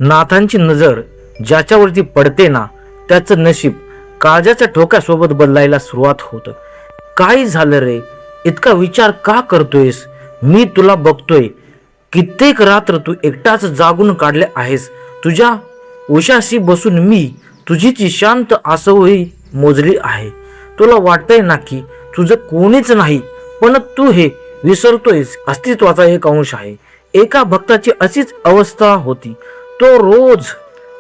नाथांची नजर ज्याच्यावरती पडते ना, त्याचं नशीब काळजाच्या ठोक्यासोबत बदलायला सुरुवात होतं. काय झालं रे, इतका विचार का करतोयस? मी तुला बघतोय. कित्येक रात्र तू एकटाच जागून काढले आहेस. तुझ्या उशाशी बसून मी तुझी ती शांत आसवही मोजली आहे. तुला वाटतंय ना की तुझं कोणीच नाही, पण तू हे विसरतोयस अस्तित्वाचा एक अंश आहे. एका भक्ताची अशीच अवस्था होती. तो रोज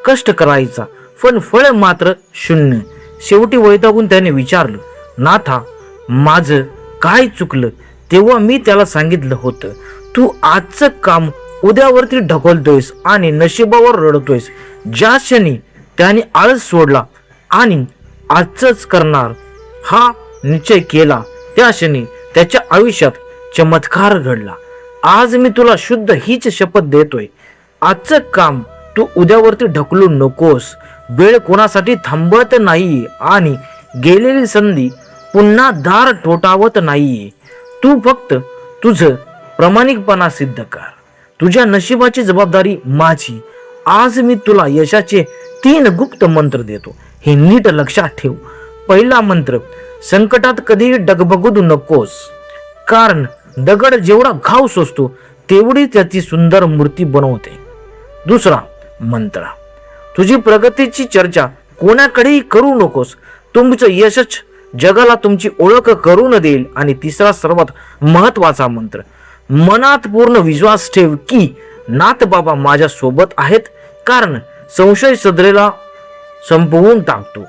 कष्ट करायचा, पण फळ मात्र शून्य. शेवटी वैतागून त्याने विचारलं, नाथा, माझं काय चुकलं? तेव्हा मी त्याला सांगितलं होतं, तू आजचं काम उद्यावरती ढकलतोयस आणि नशिबावर रडतोयस. ज्या क्षणी त्याने आळस सोडला आणि आजच करणार हा निश्चय केला, त्या क्षणी त्याच्या आयुष्यात चमत्कार घडला. आज मी तुला शुद्ध हीच शपथ देतोय, आजचं काम तू उद्यावरती ढकलू नकोस. वेळ कोणासाठी थांबत नाही आणि गेलेली संधी पुन्हा दार ठोठावत नाहीये. तू फक्त तुझं प्रामाणिकपणा सिद्ध कर. तुझ्या नशिबाची जबाबदारी माझी. आज मी तुला यशाचे 3 गुप्त मंत्र देतो, हे नीट लक्षात ठेव. पहिला मंत्र, संकटात कधीही डगमगू नकोस, कारण दगड जेवढा घाव सोसतो तेवढी त्याची सुंदर मूर्ती बनवते. दुसरा मंत्र, तुझी प्रगतीची चर्चा कोणाकडेही करू नकोस. तुमचं यशच जगाला तुमची ओळख करून देईल. आणि तिसरा सर्वात महत्वाचा मंत्र, मनात पूर्ण विश्वास ठेव की नाथ बाबा माझ्या सोबत आहेत, कारण संशय सदरेला संपवून टाकतो.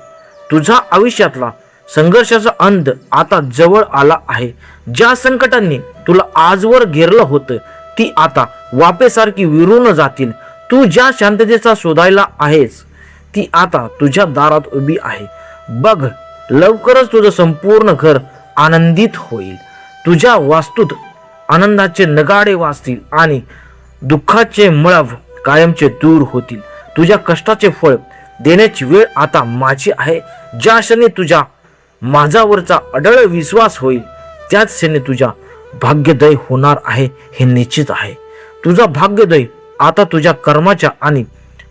तुझ्या आयुष्यातला संघर्षाचा अंत आता जवळ आला आहे. ज्या संकटांनी तुला आजवर घेरलं होतं ती आता वापेसारखी विरून जातील. तू ज्या शांततेचा शोधायला आहेस ती आता तुझ्या दारात उभी आहे. बघ, लवकरच तुझं संपूर्ण घर आनंदित होईल. तुझ्या वास्तूत आनंदाचे नगाडे वाजतील आणि दुःखाचे मळभ कायमचे दूर होतील. तुझ्या कष्टाचे फळ देण्याची वेळ आता माझी आहे. ज्या क्षणी तुझ्या माझ्यावरचा अढळ विश्वास होईल त्याच क्षणी तुझ्या भाग्योदय होणार आहे, हे निश्चित आहे. तुझा भाग्योदय आता तुझ्या कर्माच्या आणि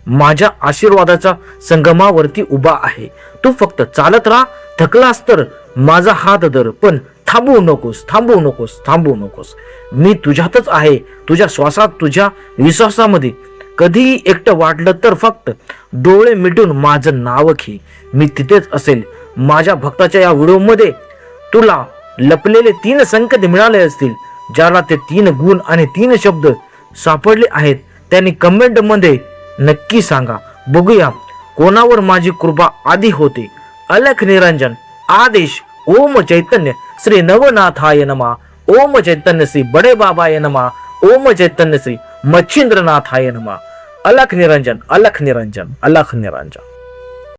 माझ्या आशीर्वादाच्या संगमावरती उभा आहे. तू फक्त चालत राहा. थकलास तर माझा हात धर, पण थांबू नकोस, थांबू नकोस, थांबू नकोस. मी तुझ्यातच आहे, तुझ्या श्वासात, तुझ्या विश्वासामध्ये. कधीही एकटं वाटलं तर फक्त डोळे मिटून माझं नाव घे, मी तिथेच असेल. माझ्या भक्ताच्या या व्हिडिओमध्ये तुला लपलेले 3 संकेत मिळाले असतील. ज्याला ते 3 गुण आणि 3 शब्द सापडले आहेत त्यांनी कमेंट मध्ये नक्की सांगा. बघूया कोणावर माझी कृपा आधी होते. अलख निरंजन, आदेश, ओम चैतन्य श्री नवनाथाय नमः, ओम चैतन्य श्री बड़े बाबाय नमः, ओम चैतन्य श्री मच्छिंद्रनाथाय नमः. अलख निरंजन, अलख निरंजन, अलख निरंजन.